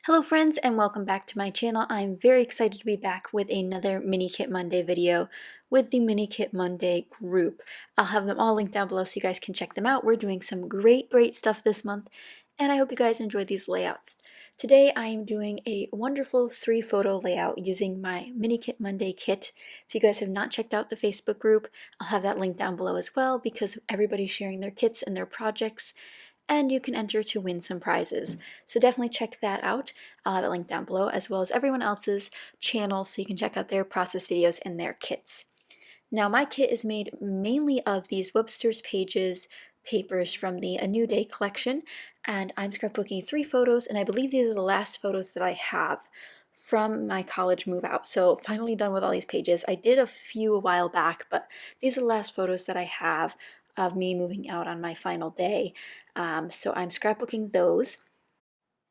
Hello friends and welcome back to my channel. I'm very excited to be back with another Mini Kit Monday video with the Mini Kit Monday group. I'll have them all linked down below so you guys can check them out. We're doing some great stuff this month and I hope you guys enjoy these layouts. Today I am doing a wonderful 3-photo layout using my Mini Kit Monday kit. If you guys have not checked out the Facebook group, I'll have that linked down below as well because everybody's sharing their kits and their projects, and you can enter to win some prizes. So definitely check that out. I'll have it linked down below, as well as everyone else's channels so you can check out their process videos and their kits. Now my kit is made mainly of these Webster's Pages papers from the A New Day collection, and I'm scrapbooking 3 photos, and I believe these are the last photos that I have from my college move out. So finally done with all these pages. I did a few a while back, but these are the last photos that I have of me moving out on my final day. So I'm scrapbooking those.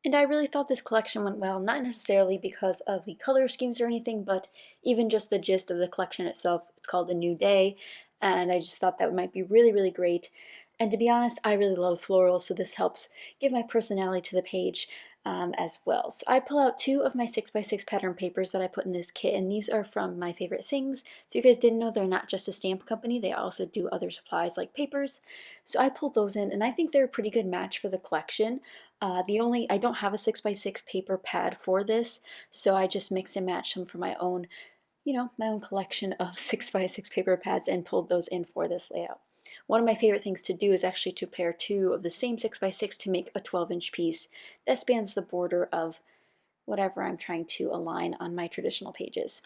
And I really thought this collection went well, not necessarily because of the color schemes or anything, but even just the gist of the collection itself. It's called A New Day, and I just thought that might be really great. And to be honest, I really love florals, so this helps give my personality to the page as well. So I pull out 2 of my 6x6 pattern papers that I put in this kit, and these are from My Favorite Things. If you guys didn't know, they're not just a stamp company, they also do other supplies like papers. So I pulled those in, and I think they're a pretty good match for the collection. I don't have a 6x6 paper pad for this, so I just mixed and matched them for my own, my own collection of 6x6 paper pads and pulled those in for this layout. One of my favorite things to do is actually to pair 2 of the same 6x6 to make a 12-inch piece that spans the border of whatever I'm trying to align on my traditional pages.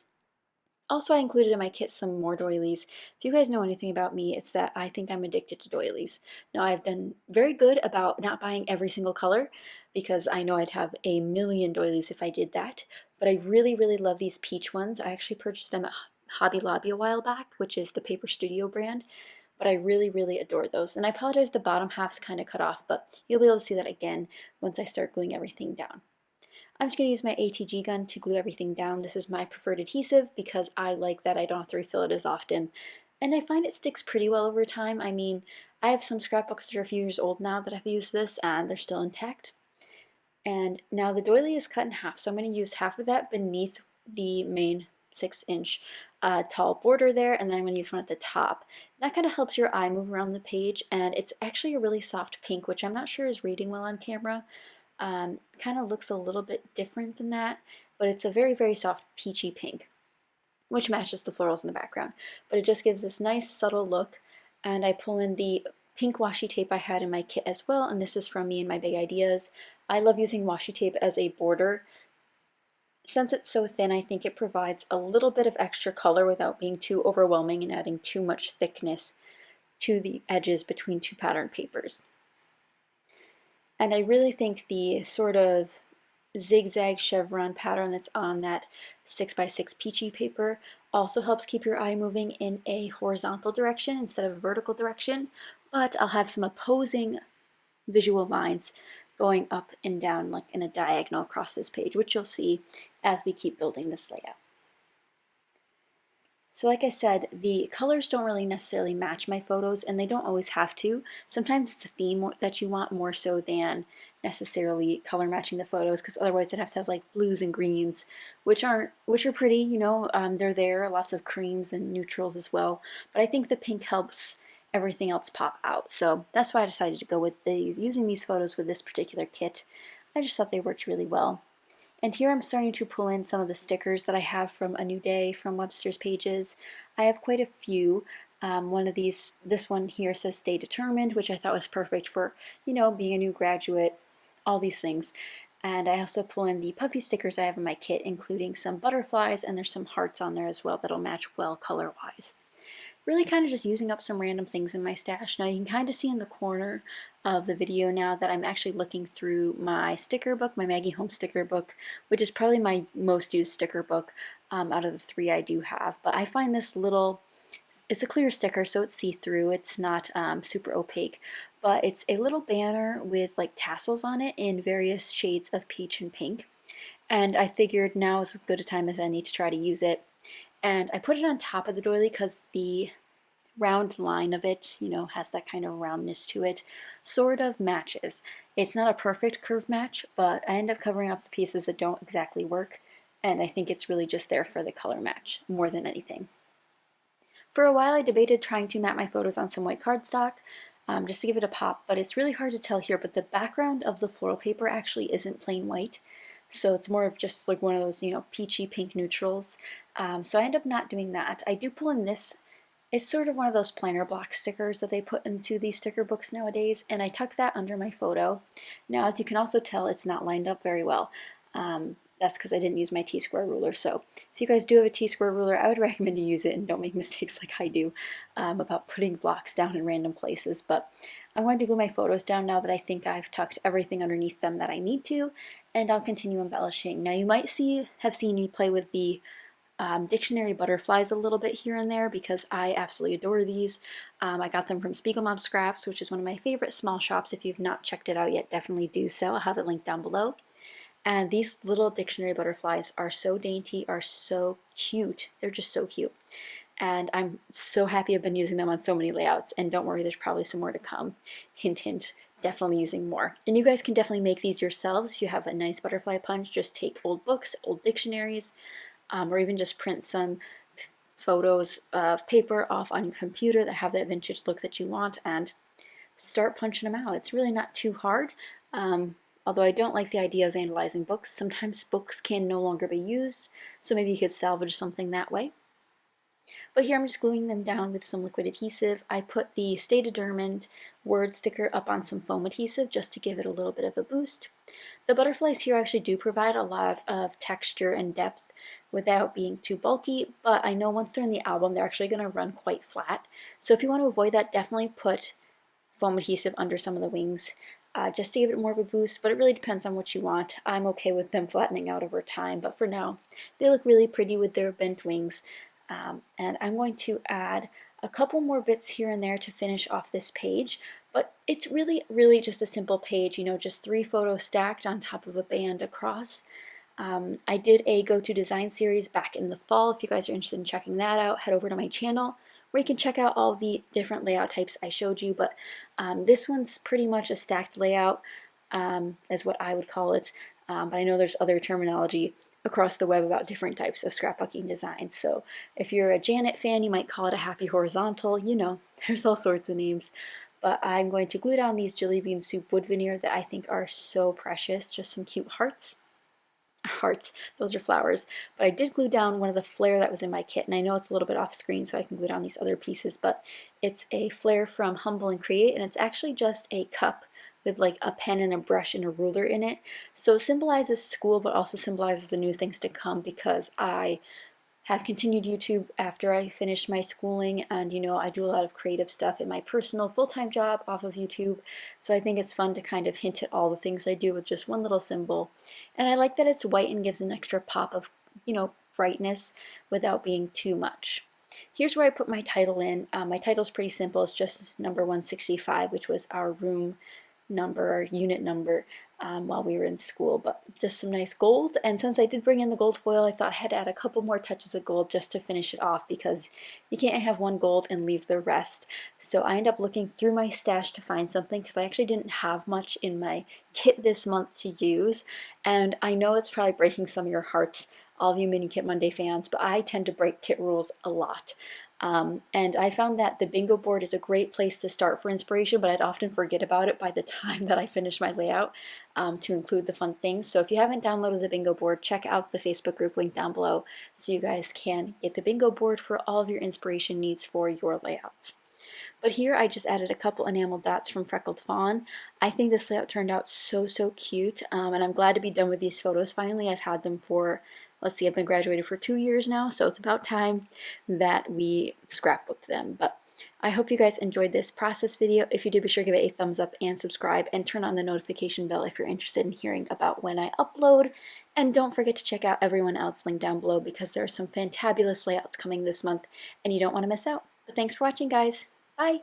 Also, I included in my kit some more doilies. If you guys know anything about me, it's that I think I'm addicted to doilies. Now, I've been very good about not buying every single color because I know I'd have a million doilies if I did that, but I really love these peach ones. I actually purchased them at Hobby Lobby a while back, which is the Paper Studio brand, but I really adore those. And I apologize, the bottom half's kind of cut off, but you'll be able to see that again once I start gluing everything down. I'm just going to use my ATG gun to glue everything down. This is my preferred adhesive because I like that I don't have to refill it as often. And I find it sticks pretty well over time. I mean, I have some scrapbooks that are a few years old now that I've used this and they're still intact. And now the doily is cut in half, so I'm going to use half of that beneath the main 6-inch tall border there, and then I'm going to use one at the top. That kind of helps your eye move around the page, and it's actually a really soft pink, which I'm not sure is reading well on camera. Kind of looks a little bit different than that, but it's a very soft peachy pink, which matches the florals in the background. But it just gives this nice subtle look, and I pull in the pink washi tape I had in my kit as well, and this is from me and my big ideas. I love using washi tape as a border. Since it's so thin, I think it provides a little bit of extra color without being too overwhelming and adding too much thickness to the edges between 2 pattern papers. And I really think the sort of zigzag chevron pattern that's on that 6x6 peachy paper also helps keep your eye moving in a horizontal direction instead of a vertical direction, but I'll have some opposing visual lines going up and down like in a diagonal across this page, which you'll see as we keep building this layout. So like I said, the colors don't really necessarily match my photos, and they don't always have to. Sometimes it's a theme that you want more so than necessarily color matching the photos, because otherwise I'd have to have like blues and greens, which are pretty, they're there, lots of creams and neutrals as well. But I think the pink helps everything else pop out. So that's why I decided to go with using these photos with this particular kit. I just thought they worked really well. And here I'm starting to pull in some of the stickers that I have from A New Day from Webster's Pages. I have quite a few. This one here says Stay Determined, which I thought was perfect for, being a new graduate, all these things. And I also pull in the puffy stickers I have in my kit, including some butterflies, and there's some hearts on there as well that'll match well color-wise. Really kind of just using up some random things in my stash. Now you can kind of see in the corner of the video now that I'm actually looking through my sticker book, my Maggie Home sticker book, which is probably my most used sticker book out of the 3 I do have. But I find this it's a clear sticker, so it's see-through. It's not super opaque, but it's a little banner with like tassels on it in various shades of peach and pink. And I figured now is as good a time as any to try to use it. And I put it on top of the doily because the round line of it, you know, has that kind of roundness to it, sort of matches. It's not a perfect curve match, but I end up covering up the pieces that don't exactly work, and I think it's really just there for the color match more than anything. For a while I debated trying to map my photos on some white cardstock, just to give it a pop, but it's really hard to tell here, but the background of the floral paper actually isn't plain white, so it's more of just like one of those, you know, peachy pink neutrals. So I end up not doing that. I do pull in this. It's sort of one of those planner block stickers that they put into these sticker books nowadays, and I tuck that under my photo. Now, as you can also tell, it's not lined up very well. That's because I didn't use my T-square ruler. So if you guys do have a T-square ruler, I would recommend you use it and don't make mistakes like I do about putting blocks down in random places. But I'm going to glue my photos down now that I think I've tucked everything underneath them that I need to, and I'll continue embellishing. Now, you might have seen me play with the dictionary butterflies a little bit here and there because I absolutely adore these. I got them from Spiegelmom Scraps, which is one of my favorite small shops. If you've not checked it out yet, definitely do so. I'll have it linked down below. And these little dictionary butterflies are so dainty, are so cute. They're just so cute. And I'm so happy I've been using them on so many layouts. And don't worry, there's probably some more to come. Hint, hint, definitely using more. And you guys can definitely make these yourselves. If you have a nice butterfly punch, just take old books, old dictionaries, or even just print some photos of paper off on your computer that have that vintage look that you want and start punching them out. It's really not too hard. Although I don't like the idea of vandalizing books. Sometimes books can no longer be used, so maybe you could salvage something that way. But here I'm just gluing them down with some liquid adhesive. I put the Stay Determined word sticker up on some foam adhesive just to give it a little bit of a boost. The butterflies here actually do provide a lot of texture and depth without being too bulky, but I know once they're in the album they're actually going to run quite flat. So if you want to avoid that, definitely put foam adhesive under some of the wings just to give it more of a boost, but it really depends on what you want. I'm okay with them flattening out over time, but for now they look really pretty with their bent wings. And I'm going to add a couple more bits here and there to finish off this page, but it's really just a simple page, you know, just 3 photos stacked on top of a band across. I did a go-to design series back in the fall. If you guys are interested in checking that out, head over to my channel where you can check out all the different layout types I showed you, but this one's pretty much a stacked layout, is what I would call it, but I know there's other terminology across the web about different types of scrapbooking designs. So if you're a Janet fan, you might call it a happy horizontal. You know, there's all sorts of names. But I'm going to glue down these jelly bean soup wood veneer that I think are so precious. Just some cute hearts. Hearts, those are flowers. But I did glue down one of the flare that was in my kit, and I know it's a little bit off screen so I can glue down these other pieces, but it's a flare from Humble and Create, and it's actually just a cup with like a pen and a brush and a ruler in it. So it symbolizes school, but also symbolizes the new things to come, because I have continued YouTube after I finished my schooling, and you know, I do a lot of creative stuff in my personal full-time job off of YouTube, so I think it's fun to kind of hint at all the things I do with just one little symbol. And I like that it's white and gives an extra pop of, you know, brightness without being too much. Here's where I put my title in. My title's pretty simple. It's just number 165, which was our room number, our unit number, while we were in school, but just some nice gold. And since I did bring in the gold foil, I thought I had to add a couple more touches of gold just to finish it off, because you can't have one gold and leave the rest. So I end up looking through my stash to find something, because I actually didn't have much in my kit this month to use, and I know it's probably breaking some of your hearts, all of you Mini Kit Monday fans, but I tend to break kit rules a lot. And I found that the bingo board is a great place to start for inspiration, but I'd often forget about it by the time that I finish my layout to include the fun things. So if you haven't downloaded the bingo board, check out the Facebook group link down below so you guys can get the bingo board for all of your inspiration needs for your layouts. But here I just added a couple enamel dots from Freckled Fawn. I think this layout turned out so cute, and I'm glad to be done with these photos finally. I've had them for, let's see, I've been graduated for 2 years now, so it's about time that we scrapbooked them. But I hope you guys enjoyed this process video. If you did, be sure to give it a thumbs up and subscribe, and turn on the notification bell if you're interested in hearing about when I upload. And don't forget to check out everyone else linked down below, because there are some fantabulous layouts coming this month and you don't want to miss out. But thanks for watching, guys. Bye!